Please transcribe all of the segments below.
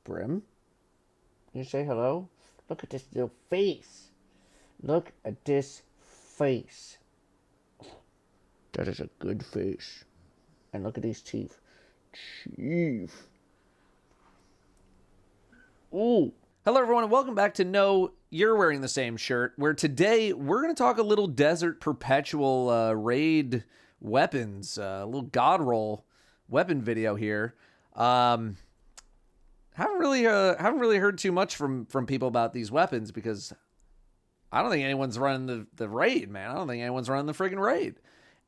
Brim? You say hello? Look at this little face. Look at this face. That is a good face. And look at these teeth. Teeth. Ooh. Hello, everyone, and welcome back to No, You're Wearing the Same Shirt, where today we're going to talk a little Desert Perpetual raid weapons, a little God roll weapon video here. Haven't really heard too much from people about these weapons because I don't think anyone's running the raid, man. I don't think anyone's running the friggin' raid.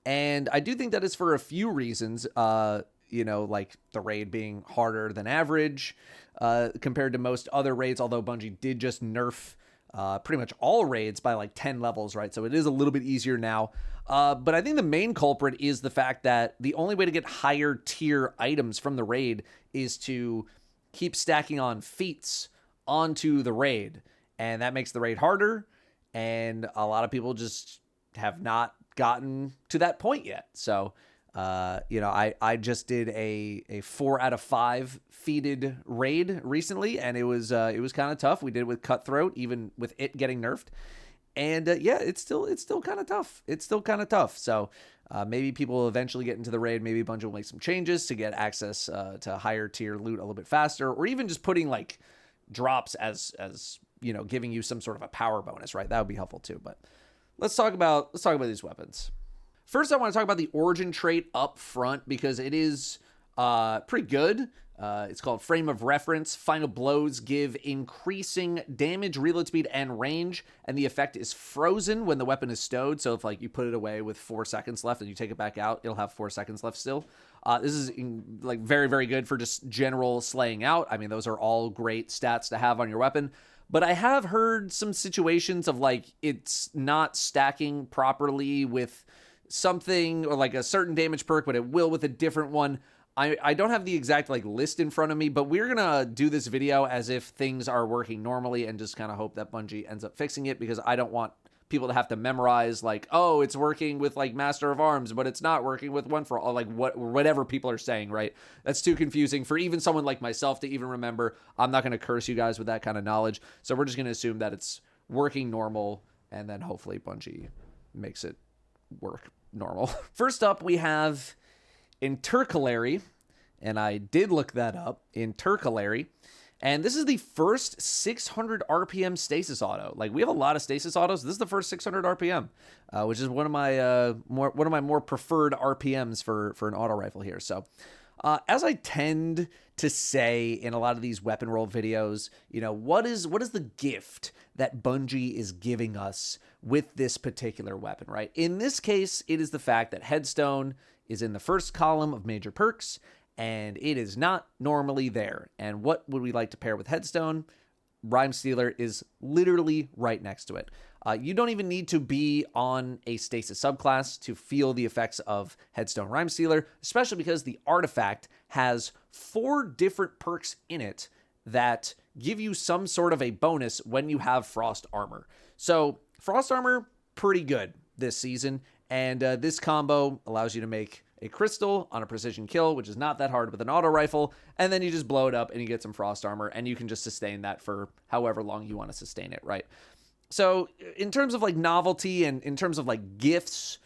And I do think that is for a few reasons, like the raid being harder than average compared to most other raids, although Bungie did just nerf pretty much all raids by like 10 levels, right? So it is a little bit easier now. But I think the main culprit is the fact that the only way to get higher tier items from the raid is to keep stacking on feats onto the raid. And that makes the raid harder. And a lot of people just have not gotten to that point yet. So, I just did a 4 out of 5 feated raid recently, and it was kind of tough. We did it with Cutthroat, even with it getting nerfed. And it's still kind of tough. It's still kind of tough. So maybe people will eventually get into the raid. Maybe Bungie will make some changes to get access to higher tier loot a little bit faster, or even just putting like drops as giving you some sort of a power bonus, right? That would be helpful too. But let's talk about these weapons. First, I want to talk about the origin trait up front because it is pretty good. It's called Frame of Reference. Final blows give increasing damage, reload speed, and range, and the effect is frozen when the weapon is stowed. So if you put it away with 4 seconds left and you take it back out, it'll have 4 seconds left still. This is very, very good for just general slaying out. I mean, those are all great stats to have on your weapon. But I have heard some situations of it's not stacking properly with something or a certain damage perk, but it will with a different one. I don't have the exact list in front of me, but we're gonna do this video as if things are working normally and just kind of hope that Bungie ends up fixing it, because I don't want people to have to memorize it's working with Master of Arms, but it's not working with One for All, whatever people are saying, right? That's too confusing for even someone like myself to even remember. I'm not gonna curse you guys with that kind of knowledge, so we're just gonna assume that it's working normal, and then hopefully Bungie makes it work normal. First up, we have intercalary, and I did look that up. Intercalary, and this is the first 600 RPM stasis auto. We have a lot of stasis autos. This is the first 600 RPM, which is one of my more preferred RPMs for an auto rifle here. So, as I tend to say in a lot of these weapon roll videos, what is the gift that Bungie is giving us with this particular weapon, right? In this case, it is the fact that Headstone is in the first column of major perks, and it is not normally there. And what would we like to pair with Headstone? Rhyme Stealer is literally right next to it. You don't even need to be on a stasis subclass to feel the effects of Headstone Rhyme Stealer, especially because the artifact has 4 different perks in it that give you some sort of a bonus when you have Frost Armor. So Frost Armor, pretty good this season, and this combo allows you to make a crystal on a precision kill, which is not that hard with an auto rifle, and then you just blow it up and you get some Frost Armor, and you can just sustain that for however long you want to sustain it, right? So in terms of novelty and in terms of gifts,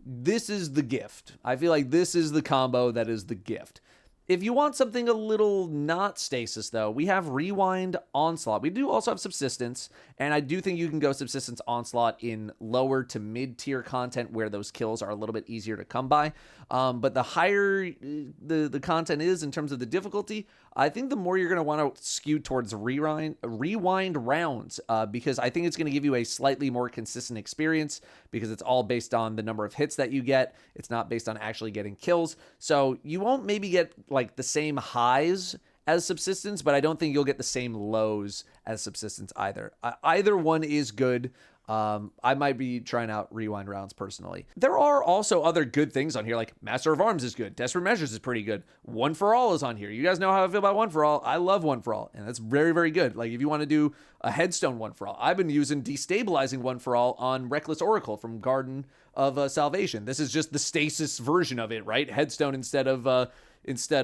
this is the gift. I feel like this is the combo that is the gift. If you want something a little not stasis, though, we have Rewind Onslaught. We do also have Subsistence, and I do think you can go Subsistence Onslaught in lower to mid-tier content where those kills are a little bit easier to come by. But the higher the content is in terms of the difficulty, I think the more you're going to want to skew towards rewind rounds, because I think it's going to give you a slightly more consistent experience, because it's all based on the number of hits that you get. It's not based on actually getting kills. So you won't maybe get the same highs as Subsistence, but I don't think you'll get the same lows as Subsistence either. Either one is good. I might be trying out rewind rounds personally. There are also other good things on here, like Master of Arms is good. Desperate Measures is pretty good. One for All is on here. You guys know how I feel about One for All. I love One for All, and that's very, very good. If you want to do a Headstone One for All, I've been using Destabilizing One for All on Reckless Oracle from Garden of Salvation. This is just the stasis version of it, right? Headstone instead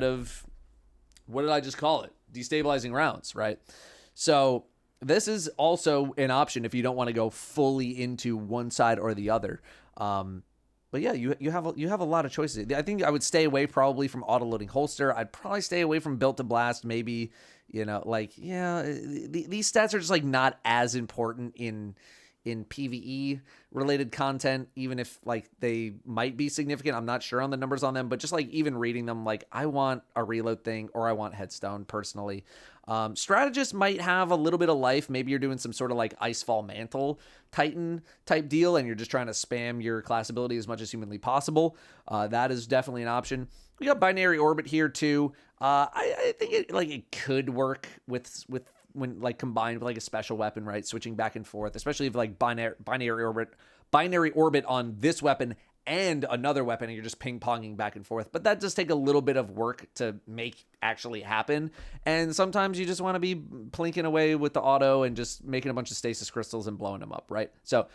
of what did I just call it? destabilizing rounds, right? So this is also an option if you don't want to go fully into one side or the other. But yeah, you have a lot of choices. I think I would stay away probably from auto-loading holster. I'd probably stay away from built to blast. Maybe, these stats are just like not as important in PvE related content, even if like they might be significant. I'm not sure on the numbers on them, but just like even reading them, like I want a reload thing or I want headstone personally. Strategist might have a little bit of life. Maybe you're doing some sort of like Icefall Mantle Titan type deal and you're just trying to spam your class ability as much as humanly possible. That is definitely an option. We got Binary Orbit here too. I think it could work with when like combined with like a special weapon, right? Switching back and forth, especially if like binary orbit on this weapon and another weapon, and you're just ping-ponging back and forth. But that does take a little bit of work to make actually happen. And sometimes you just want to be plinking away with the auto and just making a bunch of stasis crystals and blowing them up, right? So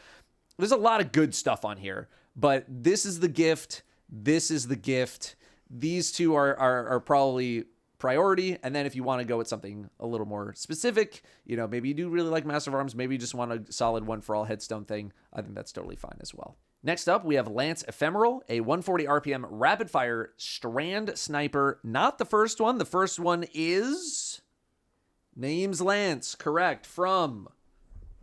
there's a lot of good stuff on here, but this is the gift. This is the gift. These two are probably priority. And then if you want to go with something a little more specific, maybe you do really like Master of Arms, maybe you just want a solid one for all headstone thing, I think that's totally fine as well. Next up, we have Lance Ephemeral, a 140 RPM rapid fire strand sniper. Not the first one. The first one is name's Lance, correct, from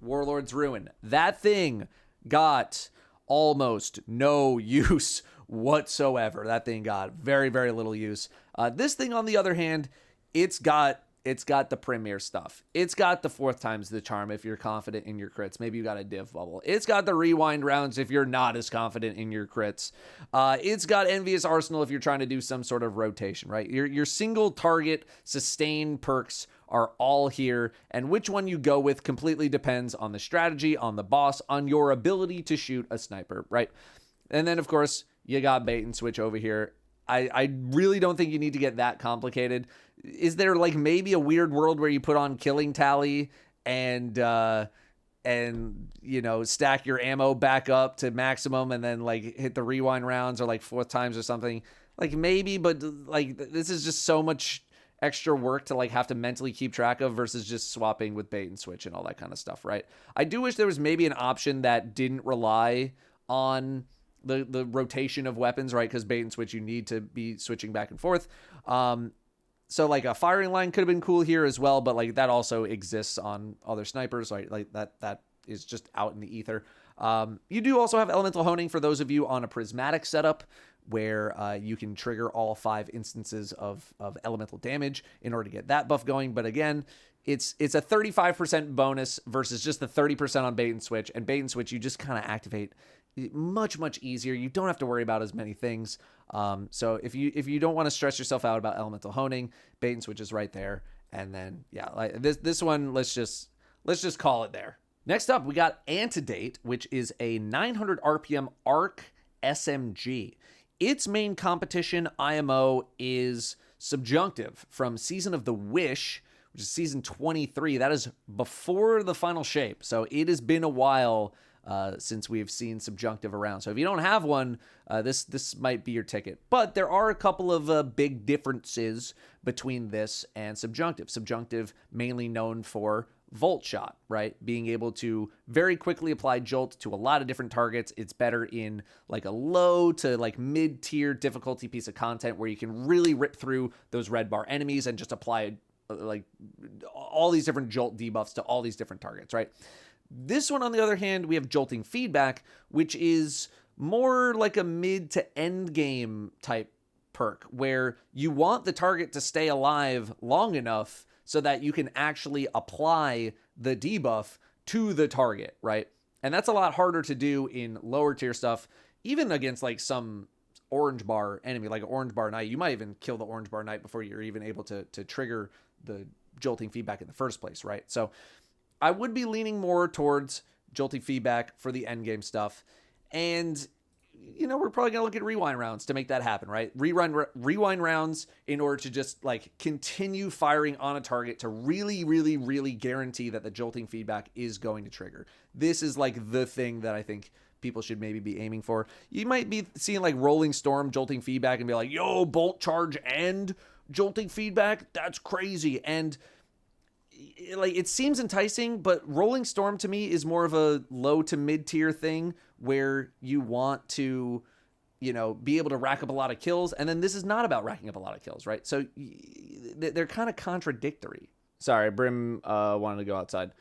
Warlord's Ruin. That thing got almost no use whatsoever. That thing got very, very little use. This thing, on the other hand, it's got the premier stuff. It's got the 4th times the charm if you're confident in your crits. Maybe you got a div bubble. It's got the rewind rounds if you're not as confident in your crits. It's got envious arsenal if you're trying to do some sort of rotation, right? Your single target sustain perks are all here, and which one you go with completely depends on the strategy, on the boss, on your ability to shoot a sniper, right? And then, of course, you got bait and switch over here. I really don't think you need to get that complicated. Is there like maybe a weird world where you put on killing tally and stack your ammo back up to maximum and then like hit the rewind rounds or like 4th times or something? Like maybe, but like this is just so much extra work to like have to mentally keep track of versus just swapping with bait and switch and all that kind of stuff, right? I do wish there was maybe an option that didn't rely on the rotation of weapons, right? Because bait and switch, you need to be switching back and forth. So like a firing line could have been cool here as well, but like that also exists on other snipers, right? Like that is just out in the ether. You do also have elemental honing for those of you on a prismatic setup where you can trigger all 5 instances of elemental damage in order to get that buff going. But again, it's a 35% bonus versus just the 30% on bait and switch. And bait and switch, you just kind of activate much easier. You don't have to worry about as many things. So if you don't want to stress yourself out about elemental honing, bait and switch is right there. And then like this one, let's just call it there. Next up, we got Antedate, which is a 900 RPM arc SMG. Its main competition IMO is Subjunctive from Season of the Wish, which is season 23. That is before the final shape. So it has been a while since we've seen Subjunctive around. So if you don't have one, this might be your ticket. But there are a couple of big differences between this and Subjunctive. Subjunctive mainly known for Volt Shot, right? Being able to very quickly apply Jolt to a lot of different targets. It's better in like a low to like mid-tier difficulty piece of content where you can really rip through those red bar enemies and just apply like all these different Jolt debuffs to all these different targets, right? This one, on the other hand, we have Jolting Feedback, which is more like a mid to end game type perk where you want the target to stay alive long enough so that you can actually apply the debuff to the target, right? And that's a lot harder to do in lower tier stuff, even against like some orange bar enemy, like an orange bar knight. You might even kill the orange bar knight before you're even able to trigger the Jolting Feedback in the first place, right? So I would be leaning more towards Jolting Feedback for the end game stuff. And we're probably going to look at rewind rounds to make that happen, right? Rewind rounds in order to just like continue firing on a target to really, really, really guarantee that the Jolting Feedback is going to trigger. This is like the thing that I think people should maybe be aiming for. You might be seeing like Rolling Storm Jolting Feedback and be like, yo, Bolt Charge end. jolting feedback, that's crazy. And like, it seems enticing, but Rolling Storm to me is more of a low to mid tier thing where you want to, be able to rack up a lot of kills. And then this is not about racking up a lot of kills, right? So they're kind of contradictory. Sorry, Brim wanted to go outside.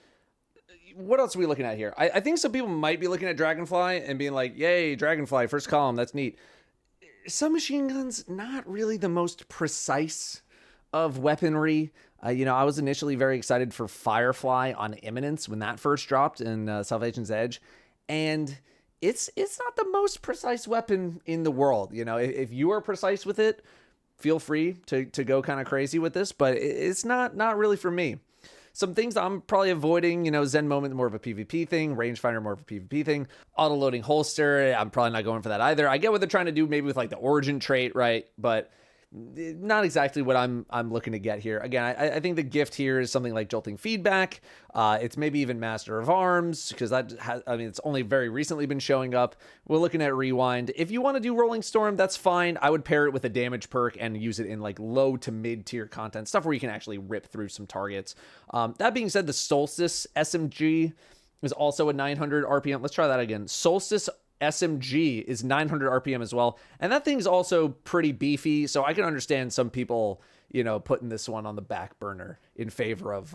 What else are we looking at here? I think some people might be looking at Dragonfly and being like, yay, Dragonfly, first column, that's neat. Submachine guns, not really the most precise of weaponry. I was initially very excited for Firefly on Imminence when that first dropped in Salvation's Edge. And it's not the most precise weapon in the world. If you are precise with it, feel free to go kind of crazy with this, but it's not really for me. Some things I'm probably avoiding, Zen Moment more of a PvP thing, Rangefinder more of a PvP thing, auto-loading holster, I'm probably not going for that either. I get what they're trying to do maybe with like the origin trait, right? But not exactly what I'm looking to get here. Again, I think the gift here is something like jolting feedback. It's maybe even Master of Arms, because it's only very recently been showing up. We're looking at Rewind. If you want to do Rolling Storm, that's fine. I would pair it with a damage perk and use it in like low to mid tier content, stuff where you can actually rip through some targets. That being said, the Solstice SMG is also a 900 RPM. Let's try that again. Solstice SMG is 900 RPM as well, and that thing's also pretty beefy, so I can understand some people putting this one on the back burner in favor of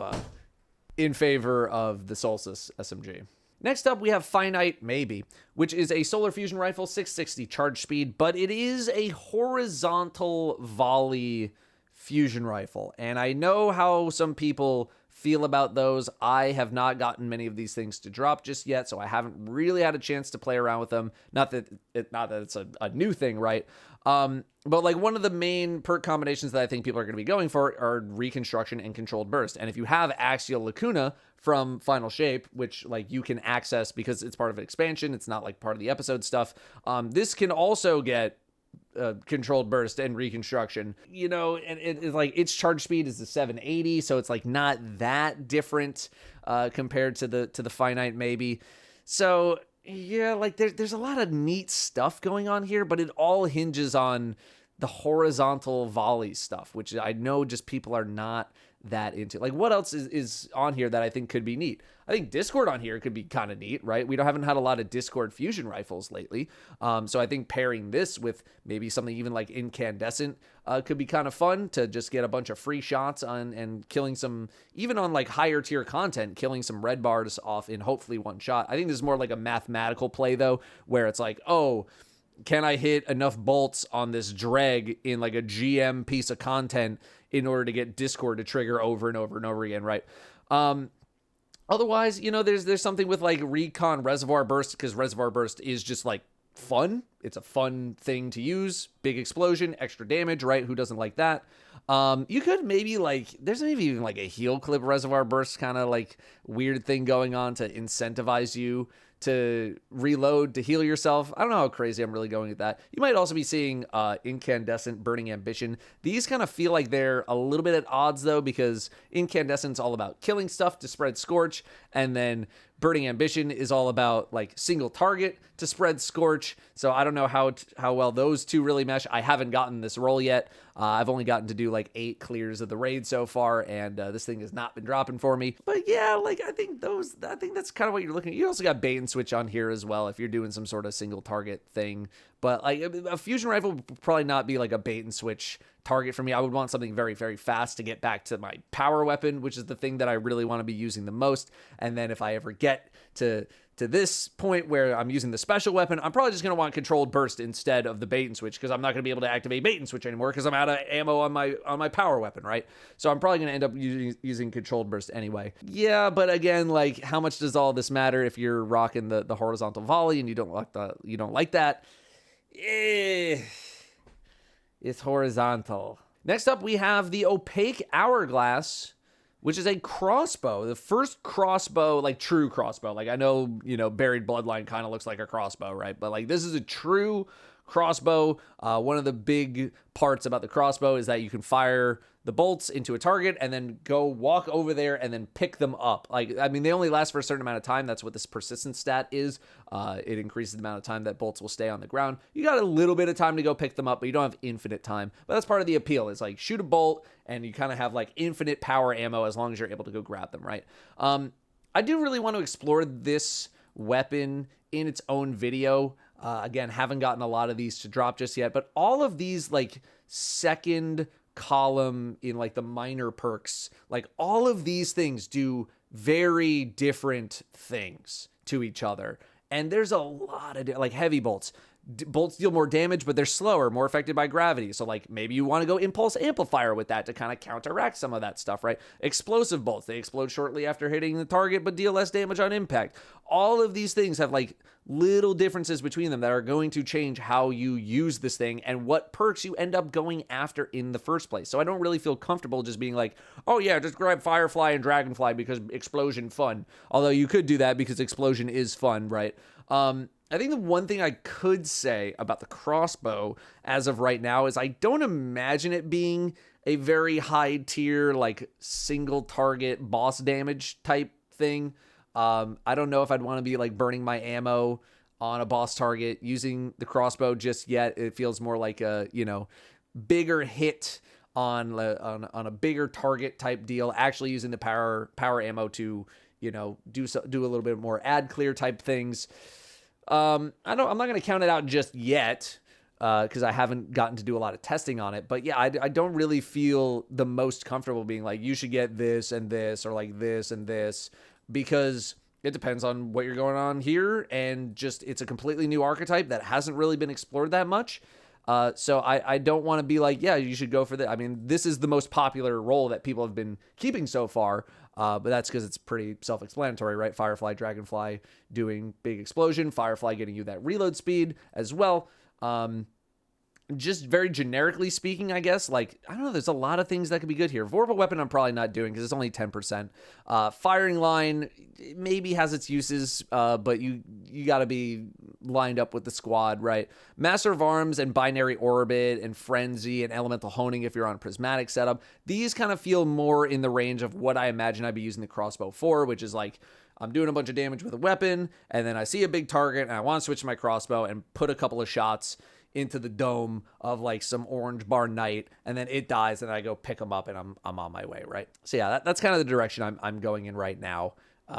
the Solstice SMG. Next up, we have Finite Maybe, which is a solar fusion rifle, 660 charge speed, but it is a horizontal volley fusion rifle, and I know how some people feel about those. I have not gotten many of these things to drop just yet, so I haven't really had a chance to play around with them. Not that it's a new thing, right? But like one of the main perk combinations that I think people are going to be going for are Reconstruction and Controlled Burst. And if you have Axial Lacuna from Final Shape, which like you can access because it's part of an expansion, it's not like part of the episode stuff, this can also get Controlled Burst and Reconstruction, and it's like its charge speed is the 780, so it's like not that different compared to the Finite Maybe. So yeah, like there's a lot of neat stuff going on here, but it all hinges on the horizontal volley stuff, which I know just people are not that into. Like, what else is on here that I think could be neat? I think Discord on here could be kind of neat, right? We haven't had a lot of Discord fusion rifles lately. So I think pairing this with maybe something even like incandescent could be kind of fun to just get a bunch of free shots on and killing some, even on like higher tier content, killing some red bars off in hopefully one shot. I think this is more like a mathematical play though, where it's like, oh, can I hit enough bolts on this dreg in like a GM piece of content in order to get Discord to trigger over and over and over again, right? Otherwise, there's something with like Recon Reservoir Burst, because Reservoir Burst is just like fun. It's a fun thing to use. Big explosion, extra damage, right? Who doesn't like that? You could maybe like, there's maybe even like a heal clip Reservoir Burst kind of like weird thing going on to incentivize you to reload, to heal yourself. I don't know how crazy I'm really going with that. You might also be seeing Incandescent, Burning Ambition. These kind of feel like they're a little bit at odds though, because Incandescent's all about killing stuff to spread Scorch, and then Burning Ambition is all about like single target to spread Scorch. So I don't know how well those two really mesh. I haven't gotten this roll yet. I've only gotten to do like 8 clears of the raid so far, and this thing has not been dropping for me. But yeah, like I think that's kind of what you're looking at. You also got bait and switch on here as well if you're doing some sort of single target thing. But like a fusion rifle would probably not be like a bait and switch target for me. I would want something very, very fast to get back to my power weapon, which is the thing that I really want to be using the most. And then if I ever get to this point where I'm using the special weapon, I'm probably just going to want Controlled Burst instead of the bait and switch, because I'm not going to be able to activate bait and switch anymore because I'm out of ammo on my power weapon, right? So I'm probably going to end up using Controlled Burst anyway. Yeah, but again, like how much does all this matter if you're rocking the horizontal volley and you don't like that? It's horizontal. Next up, we have the opaque hourglass, which is a crossbow. The first crossbow, like true crossbow. Like I know, Buried Bloodline kind of looks like a crossbow, right? But like this is a true crossbow. One of the big parts about the crossbow is that you can fire the bolts into a target and then go walk over there and then pick them up. Like, I mean, they only last for a certain amount of time. That's what this persistence stat is. It increases the amount of time that bolts will stay on the ground. You got a little bit of time to go pick them up, but you don't have infinite time. But that's part of the appeal. It's like shoot a bolt and you kind of have like infinite power ammo as long as you're able to go grab them, right? I do really want to explore this weapon in its own video. Again, haven't gotten a lot of these to drop just yet, but all of these like second column in like the minor perks, like all of these things do very different things to each other. And there's a lot of like heavy bolts. Bolts deal more damage, but they're slower, more affected by gravity. So like maybe you want to go impulse amplifier with that to kind of counteract some of that stuff, right? Explosive bolts, they explode shortly after hitting the target, but deal less damage on impact. All of these things have like little differences between them that are going to change how you use this thing and what perks you end up going after in the first place. So I don't really feel comfortable just being like, oh yeah, just grab Firefly and Dragonfly because explosion fun. Although you could do that because explosion is fun, right? I think the one thing I could say about the crossbow as of right now is I don't imagine it being a very high tier, like single target boss damage type thing. I don't know if I'd want to be like burning my ammo on a boss target using the crossbow just yet. It feels more like a, bigger hit on a bigger target type deal, actually using the power ammo to, do a little bit more ad clear type things. I'm not going to count it out just yet because I haven't gotten to do a lot of testing on it. But yeah, I don't really feel the most comfortable being like, you should get this and this or like this and this, because it depends on what you're going on here. And just it's a completely new archetype that hasn't really been explored that much. So I don't want to be like, yeah, you should go for that. I mean, this is the most popular role that people have been keeping so far. But that's because it's pretty self-explanatory, right? Firefly, Dragonfly doing big explosion, Firefly getting you that reload speed as well. Just very generically speaking, I guess, like, I don't know, there's a lot of things that could be good here. Vorpal Weapon I'm probably not doing because it's only 10%. Firing Line maybe has its uses, but you got to be lined up with the squad, right? Master of Arms and Binary Orbit and Frenzy and Elemental Honing if you're on Prismatic setup. These kind of feel more in the range of what I imagine I'd be using the crossbow for, which is like, I'm doing a bunch of damage with a weapon, and then I see a big target, and I want to switch to my crossbow and put a couple of shots into the dome of like some orange bar knight, and then it dies, and I go pick them up, and I'm on my way, right? So yeah, that's kind of the direction I'm going in right now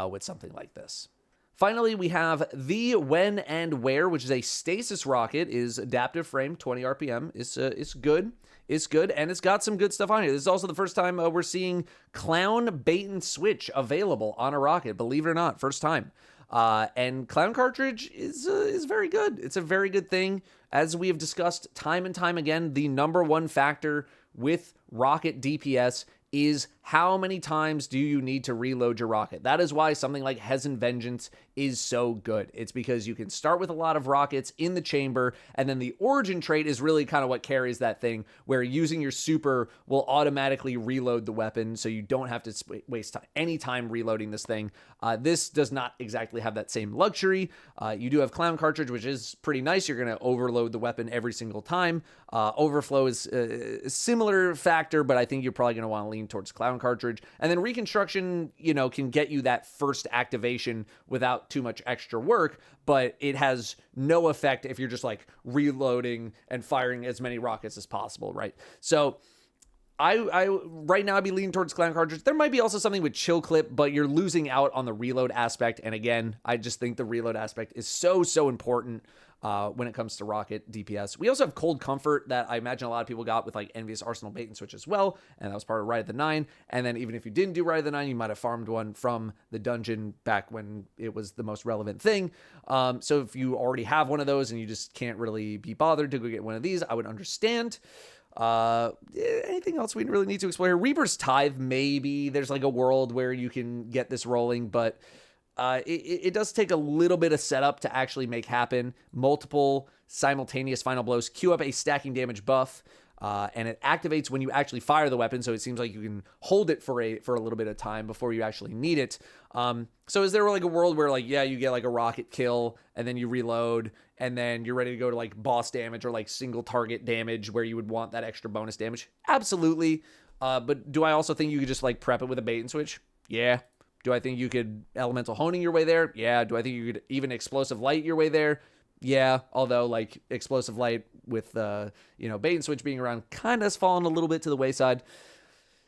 with something like this. Finally, we have the When and Where, which is a stasis rocket, is adaptive frame, 20 RPM. It's good. It's good, and it's got some good stuff on here. This is also the first time we're seeing clown bait and switch available on a rocket, believe it or not, first time. And clown cartridge is very good. It's a very good thing. As we have discussed time and time again, the number one factor with rocket DPS is how many times do you need to reload your rocket? That is why something like Hezen Vengeance is so good. It's because you can start with a lot of rockets in the chamber, and then the origin trait is really kind of what carries that thing, where using your super will automatically reload the weapon, so you don't have to waste any time reloading this thing. This does not exactly have that same luxury. You do have Clown Cartridge, which is pretty nice. You're going to overload the weapon every single time. Overflow is a similar factor, but I think you're probably going to want to lean towards Clown Cartridge. And then Reconstruction, can get you that first activation without too much extra work, but it has no effect if you're just like reloading and firing as many rockets as possible, right? So I right now I'd be leaning towards Clown Cartridge. There might be also something with Chill Clip, but you're losing out on the reload aspect. And again, I just think the reload aspect is so important when it comes to rocket DPS. We also have Cold Comfort that I imagine a lot of people got with like Envious Arsenal Bait and Switch as well, and that was part of Ride of the Nine. And then even if you didn't do Ride of the Nine, you might have farmed one from the dungeon back when it was the most relevant thing. So if you already have one of those and you just can't really be bothered to go get one of these, I would understand. Anything else we really need to explore here? Reaper's Tithe, maybe there's like a world where you can get this rolling, but it does take a little bit of setup to actually make happen. Multiple simultaneous final blows queue up a stacking damage buff. and it activates when you actually fire the weapon. So it seems like you can hold it for a little bit of time before you actually need it. So is there like a world where like, yeah, you get like a rocket kill and then you reload and then you're ready to go to like boss damage or like single target damage where you would want that extra bonus damage? Absolutely. But do I also think you could just like prep it with a bait and switch? Yeah. Do I think you could elemental honing your way there? Yeah. Do I think you could even explosive light your way there? Yeah. Although like explosive light with bait and switch being around kind of has fallen a little bit to the wayside.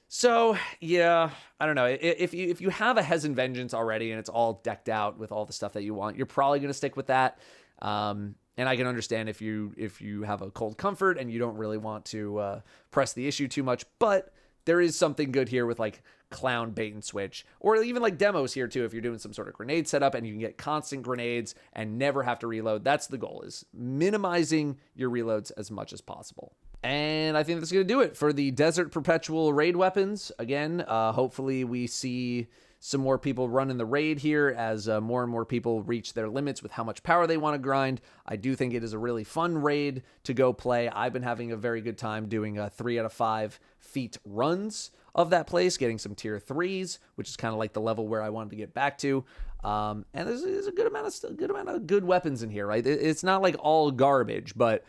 So yeah, I don't know. If you have a Hezen Vengeance already and it's all decked out with all the stuff that you want, you're probably gonna stick with that. And I can understand if you have a cold comfort and you don't really want to press the issue too much, but there is something good here with like clown bait and switch, or even like demos here too. If you're doing some sort of grenade setup and you can get constant grenades and never have to reload, that's the goal, is minimizing your reloads as much as possible. And I think that's going to do it for the Desert Perpetual raid weapons. Again, hopefully we see some more people running the raid here as more and more people reach their limits with how much power they want to grind. I do think it is a really fun raid to go play. I've been having a very good time doing 3 out of 5 feet runs of that place, getting some tier 3s, which is kind of like the level where I wanted to get back to. And there's a good amount of good weapons in here, right? It's not like all garbage, but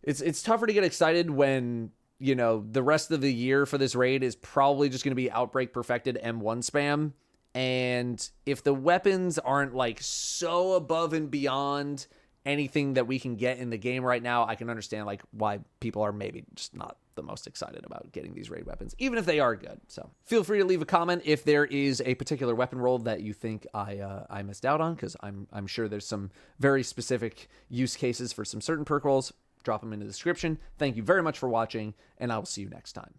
it's tougher to get excited when, you know, the rest of the year for this raid is probably just going to be Outbreak Perfected M1 spam. And if the weapons aren't like so above and beyond anything that we can get in the game right now, I can understand like why people are maybe just not the most excited about getting these raid weapons, even if they are good. So feel free to leave a comment if there is a particular weapon roll that you think I missed out on, because I'm sure there's some very specific use cases for some certain perk rolls. Drop them in the description. Thank you very much for watching, and I will see you next time.